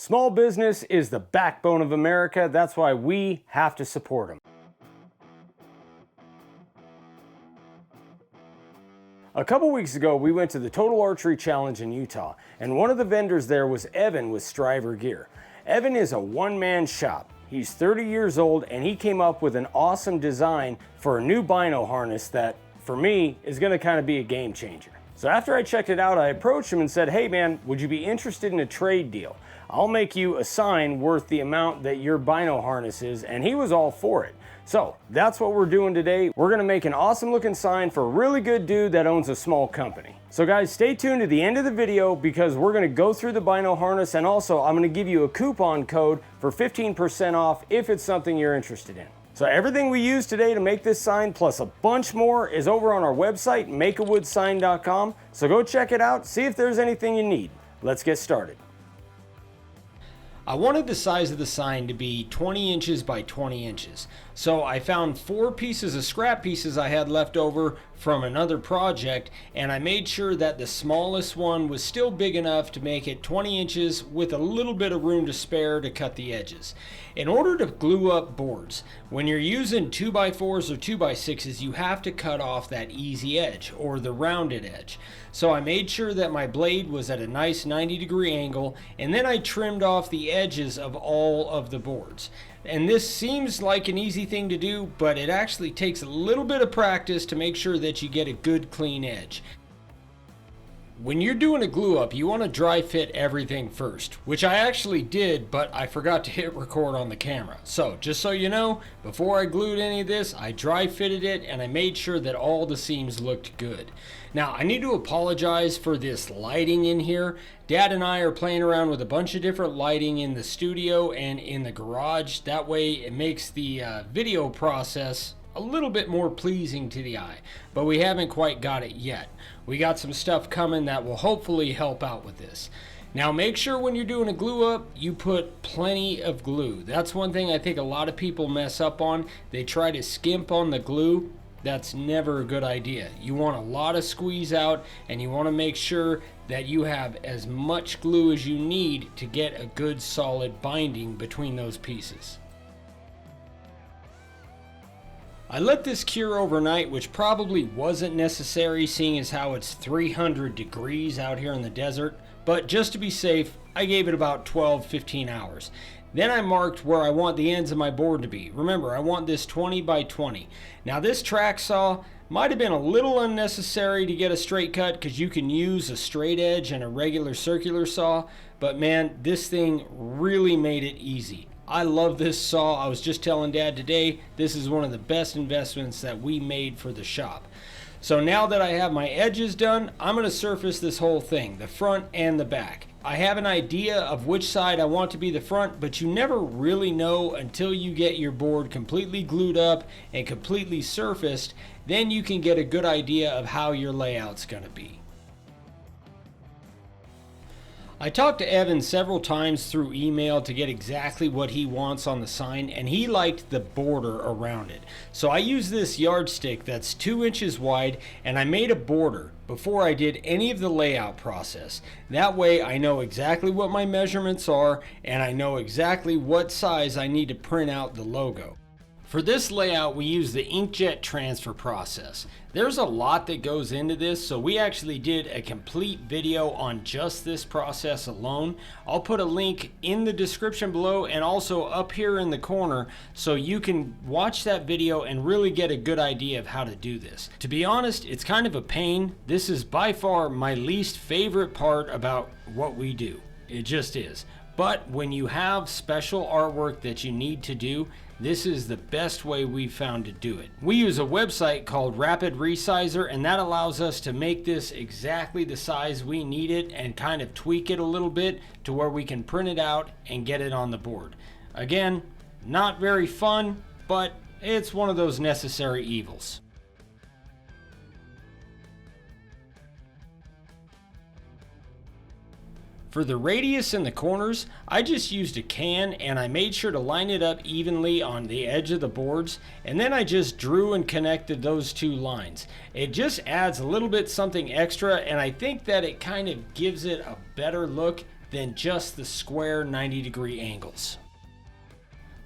Small business is the backbone of America. That's why we have to support them. A couple weeks ago, we went to the Total Archery Challenge in Utah, and one of the vendors there was Evan with Striver Gear. Evan is a one-man shop. He's 30 years old, and he came up with an awesome design for a new bino harness that, for me, is gonna kind of be a game changer. So after I checked it out, I approached him and said, hey man, would you be interested in a trade deal? I'll make you a sign worth the amount that your bino harness is, and he was all for it. So that's what we're doing today. We're gonna make an awesome looking sign for a really good dude that owns a small company. So guys, stay tuned to the end of the video because we're gonna go through the bino harness, and also I'm gonna give you a coupon code for 15% off if it's something you're interested in. So everything we use today to make this sign plus a bunch more is over on our website, makeawoodsign.com. So go check it out, see if there's anything you need. Let's get started. I wanted the size of the sign to be 20 inches by 20 inches. So I found 4 pieces of scrap pieces I had left over from another project, and I made sure that the smallest one was still big enough to make it 20 inches with a little bit of room to spare to cut the edges. In order to glue up boards, when you're using 2x4s or 2x6s, you have to cut off that easy edge or the rounded edge. So I made sure that my blade was at a nice 90-degree angle, and then I trimmed off the edges of all of the boards. And this seems like an easy thing to do, but it actually takes a little bit of practice to make sure that you get a good clean edge. When you're doing a glue up, you want to dry fit everything first, which I actually did, but I forgot to hit record on the camera. So just so you know, before I glued any of this, I dry fitted it and I made sure that all the seams looked good. Now I need to apologize for this lighting in here. Dad and I are playing around with a bunch of different lighting in the studio and in the garage. That way it makes the video process a little bit more pleasing to the eye, but we haven't quite got it yet. We got some stuff coming that will hopefully help out with this. Now make sure when you're doing a glue up, you put plenty of glue. That's one thing I think a lot of people mess up on. They try to skimp on the glue. That's never a good idea. You want a lot of squeeze out, and you want to make sure that you have as much glue as you need to get a good solid binding between those pieces. I let this cure overnight, which probably wasn't necessary seeing as how it's 300 degrees out here in the desert, but just to be safe, I gave it about 12-15 hours. Then I marked where I want the ends of my board to be. Remember, I want this 20 by 20. Now this track saw might have been a little unnecessary to get a straight cut because you can use a straight edge and a regular circular saw, but man, this thing really made it easy. I love this saw. I was just telling Dad today, this is one of the best investments that we made for the shop. So now that I have my edges done, I'm going to surface this whole thing, the front and the back. I have an idea of which side I want to be the front, but you never really know until you get your board completely glued up and completely surfaced. Then you can get a good idea of how your layout's going to be. I talked to Evan several times through email to get exactly what he wants on the sign, and he liked the border around it. So I used this yardstick that's 2 inches wide, and I made a border before I did any of the layout process. That way I know exactly what my measurements are, and I know exactly what size I need to print out the logo. For this layout, we use the inkjet transfer process. There's a lot that goes into this, so we actually did a complete video on just this process alone. I'll put a link in the description below and also up here in the corner so you can watch that video and really get a good idea of how to do this. To be honest, it's kind of a pain. This is by far my least favorite part about what we do. It just is. But when you have special artwork that you need to do, this is the best way we've found to do it. We use a website called Rapid Resizer, and that allows us to make this exactly the size we need it and kind of tweak it a little bit to where we can print it out and get it on the board. Again, not very fun, but it's one of those necessary evils. For the radius and the corners, I just used a can and I made sure to line it up evenly on the edge of the boards, and then I just drew and connected those two lines. It just adds a little bit something extra, and I think that it kind of gives it a better look than just the square 90-degree angles.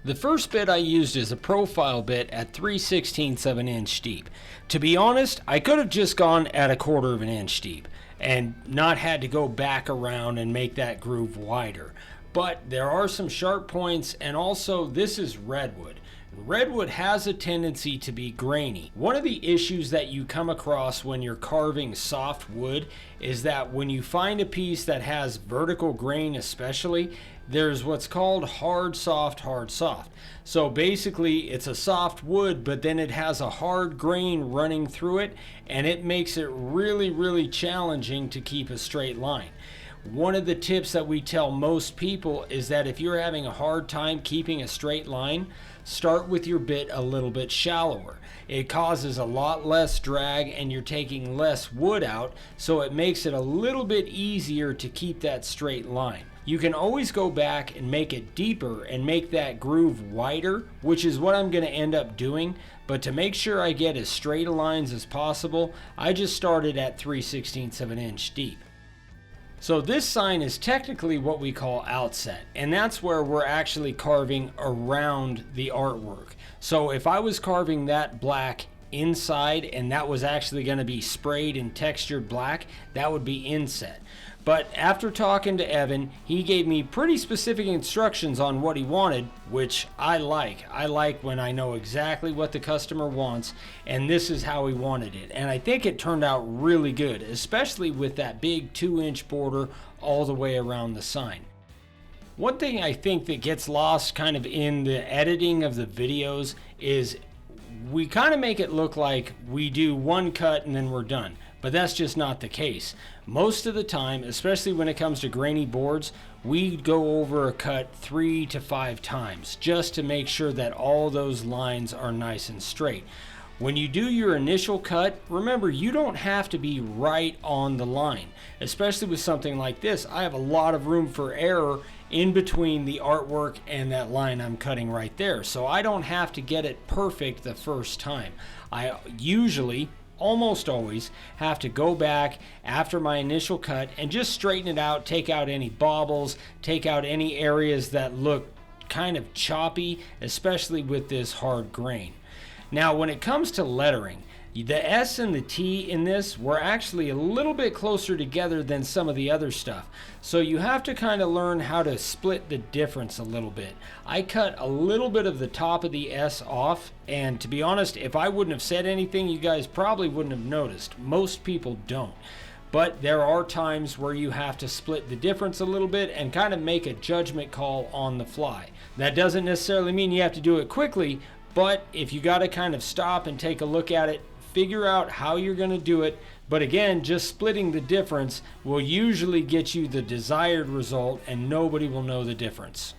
The first bit I used is a profile bit at 3/16 of an inch deep. To be honest, I could have just gone at 1/4 of an inch deep and not had to go back around and make that groove wider. But there are some sharp points, and also this is redwood. Redwood has a tendency to be grainy. One of the issues that you come across when you're carving soft wood is that when you find a piece that has vertical grain especially, there's what's called hard, soft, hard, soft. So basically it's a soft wood, but then it has a hard grain running through it, and it makes it really challenging to keep a straight line. One of the tips that we tell most people is that if you're having a hard time keeping a straight line, start with your bit a little bit shallower. It causes a lot less drag and you're taking less wood out, so it makes it a little bit easier to keep that straight line. You can always go back and make it deeper and make that groove wider, which is what I'm going to end up doing. But to make sure I get as straight a lines as possible, I just started at 3/16 of an inch deep. So this sign is technically what we call outset, and that's where we're actually carving around the artwork. So if I was carving that black inside and that was actually going to be sprayed and textured black, that would be inset. But after talking to Evan, he gave me pretty specific instructions on what he wanted, which I like. I like when I know exactly what the customer wants, and this is how he wanted it. And I think it turned out really good, especially with that big 2-inch border all the way around the sign. One thing I think that gets lost kind of in the editing of the videos is we kind of make it look like we do one cut and then we're done. But that's just not the case. Most of the time, especially when it comes to grainy boards, we go over a cut 3 to 5 times just to make sure that all those lines are nice and straight. When you do your initial cut, remember you don't have to be right on the line. Especially with something like this, I have a lot of room for error in between the artwork and that line I'm cutting right there. So I don't have to get it perfect the first time. I usually, almost always, have to go back after my initial cut and just straighten it out, take out any bobbles, take out any areas that look kind of choppy, especially with this hard grain. Now when it comes to lettering, the S and the T in this were actually a little bit closer together than some of the other stuff. So you have to kind of learn how to split the difference a little bit. I cut a little bit of the top of the S off, and to be honest, if I wouldn't have said anything, you guys probably wouldn't have noticed. Most people don't. But there are times where you have to split the difference a little bit and kind of make a judgment call on the fly. That doesn't necessarily mean you have to do it quickly, but if you got to kind of stop and take a look at it, figure out how you're going to do it. But again, just splitting the difference will usually get you the desired result and nobody will know the difference.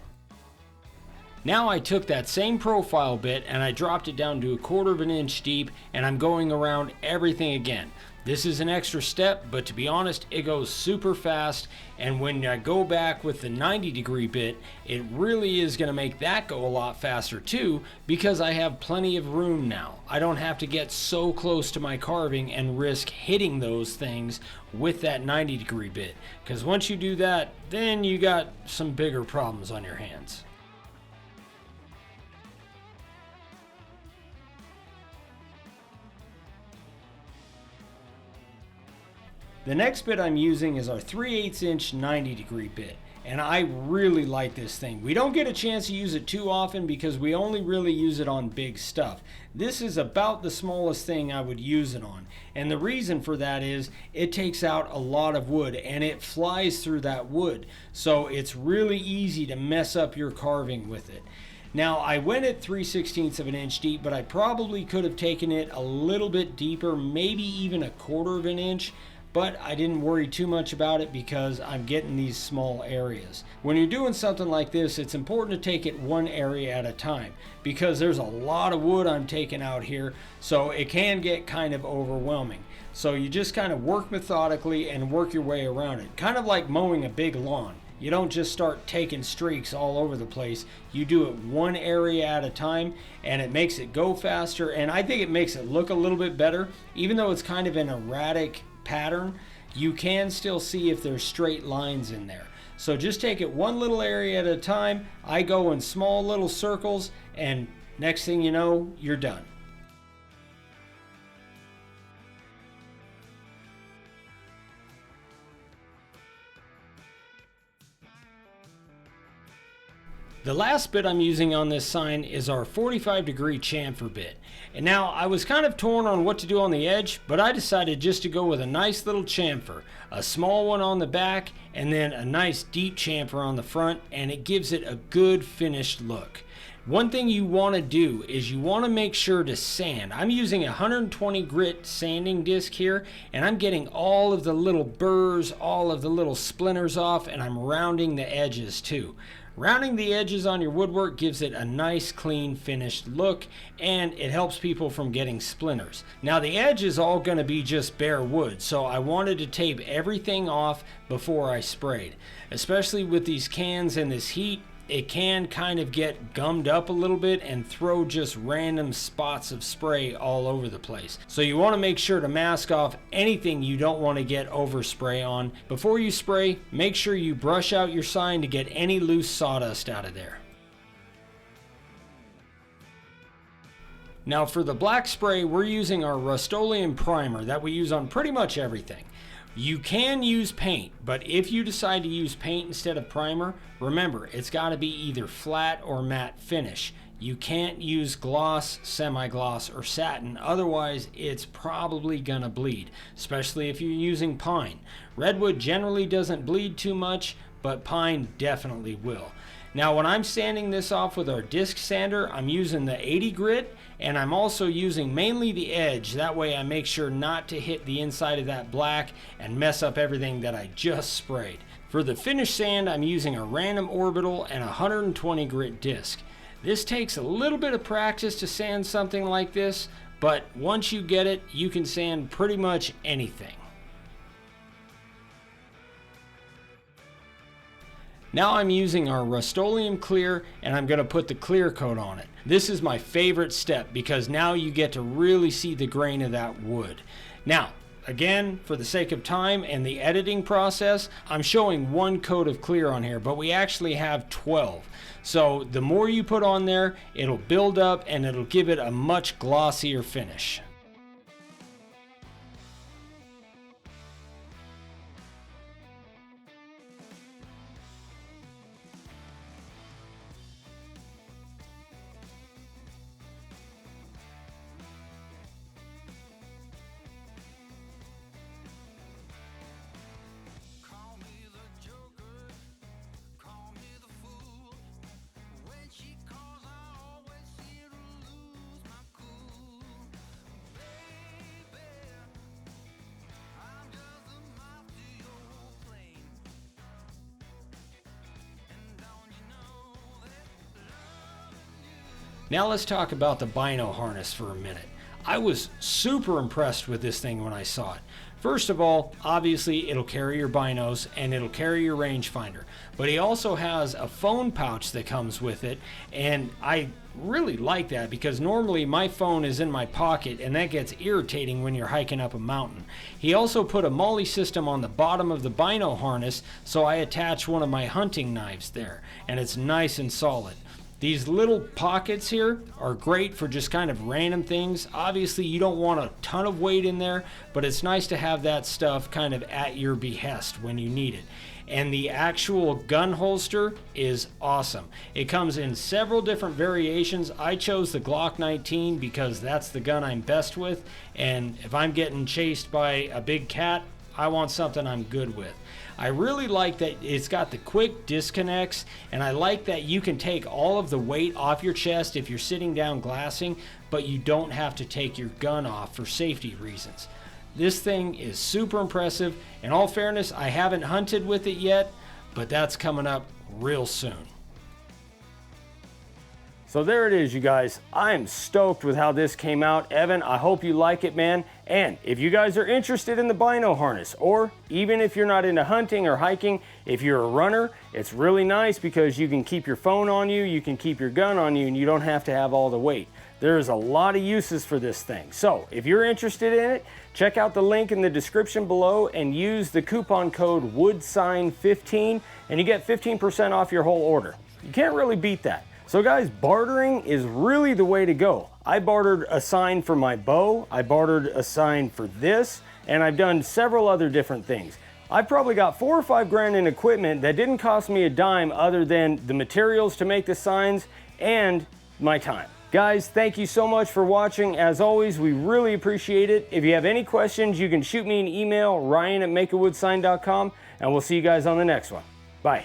Now I took that same profile bit and I dropped it down to 1/4 of an inch deep, and I'm going around everything again. This is an extra step, but to be honest, it goes super fast, and when I go back with the 90-degree bit, it really is going to make that go a lot faster too, because I have plenty of room now. I don't have to get so close to my carving and risk hitting those things with that 90-degree bit, because once you do that, then you got some bigger problems on your hands. The next bit I'm using is our 3/8 inch 90-degree bit, and I really like this thing. We don't get a chance to use it too often because we only really use it on big stuff. This is about the smallest thing I would use it on, and the reason for that is it takes out a lot of wood and it flies through that wood, so it's really easy to mess up your carving with it. Now I went at 3/16 of an inch deep, but I probably could have taken it a little bit deeper, maybe even 1/4 of an inch. But I didn't worry too much about it because I'm getting these small areas. When you're doing something like this, it's important to take it one area at a time because there's a lot of wood I'm taking out here, so it can get kind of overwhelming. So you just kind of work methodically and work your way around it. Kind of like mowing a big lawn. You don't just start taking streaks all over the place. You do it one area at a time, and it makes it go faster, and I think it makes it look a little bit better. Even though it's kind of an erratic pattern, you can still see if there's straight lines in there. So just take it one little area at a time. I go in small little circles, and next thing you know, you're done. The last bit I'm using on this sign is our 45-degree chamfer bit. And now I was kind of torn on what to do on the edge, but I decided just to go with a nice little chamfer, a small one on the back and then a nice deep chamfer on the front, and it gives it a good finished look. One thing you want to do is you want to make sure to sand. I'm using a 120 grit sanding disc here, and I'm getting all of the little burrs, all of the little splinters off, and I'm rounding the edges too. Rounding the edges on your woodwork gives it a nice clean finished look, and it helps people from getting splinters. Now the edge is all going to be just bare wood, so I wanted to tape everything off before I sprayed. Especially with these cans and this heat, it can kind of get gummed up a little bit and throw just random spots of spray all over the place. So you want to make sure to mask off anything you don't want to get overspray on. Before you spray, make sure you brush out your sign to get any loose sawdust out of there. Now for the black spray, we're using our Rust-Oleum primer that we use on pretty much everything. You can use paint, but if you decide to use paint instead of primer, remember, it's got to be either flat or matte finish. You can't use gloss, semi-gloss, or satin, otherwise it's probably gonna bleed, especially if you're using pine. Redwood generally doesn't bleed too much, but pine definitely will. Now when I'm sanding this off with our disc sander, I'm using the 80 grit, and I'm also using mainly the edge. That way I make sure not to hit the inside of that black and mess up everything that I just sprayed. For the finish sand, I'm using a random orbital and a 120 grit disc. This takes a little bit of practice to sand something like this, but once you get it, you can sand pretty much anything. Now I'm using our Rust-Oleum clear, and I'm going to put the clear coat on it. This is my favorite step because now you get to really see the grain of that wood. Now, again, for the sake of time and the editing process, I'm showing one coat of clear on here, but we actually have 12. So the more you put on there, it'll build up and it'll give it a much glossier finish. Now let's talk about the bino harness for a minute. I was super impressed with this thing when I saw it. First of all, obviously it'll carry your binos and it'll carry your rangefinder, but he also has a phone pouch that comes with it, and I really like that because normally my phone is in my pocket and that gets irritating when you're hiking up a mountain. He also put a MOLLE system on the bottom of the bino harness, so I attach one of my hunting knives there, and it's nice and solid. These little pockets here are great for just kind of random things. Obviously you don't want a ton of weight in there, but it's nice to have that stuff kind of at your behest when you need it. And the actual gun holster is awesome. It comes in several different variations. I chose the Glock 19 because that's the gun I'm best with, and if I'm getting chased by a big cat, I want something I'm good with. I really like that it's got the quick disconnects, and I like that you can take all of the weight off your chest if you're sitting down glassing, but you don't have to take your gun off for safety reasons. This thing is super impressive. In all fairness, I haven't hunted with it yet, but that's coming up real soon. So there it is, you guys. I am stoked with how this came out. Evan, I hope you like it, man. And if you guys are interested in the bino harness, or even if you're not into hunting or hiking, if you're a runner, it's really nice because you can keep your phone on you, you can keep your gun on you, and you don't have to have all the weight. There's a lot of uses for this thing. So if you're interested in it, check out the link in the description below and use the coupon code WOODSIGN15 and you get 15% off your whole order. You can't really beat that. So guys, bartering is really the way to go. I bartered a sign for my bow, I bartered a sign for this, and I've done several other different things. I've probably got 4 or 5 grand in equipment that didn't cost me a dime other than the materials to make the signs and my time. Guys, thank you so much for watching. As always, we really appreciate it. If you have any questions, you can shoot me an email, ryan@makeawoodsign.com, and we'll see you guys on the next one. Bye.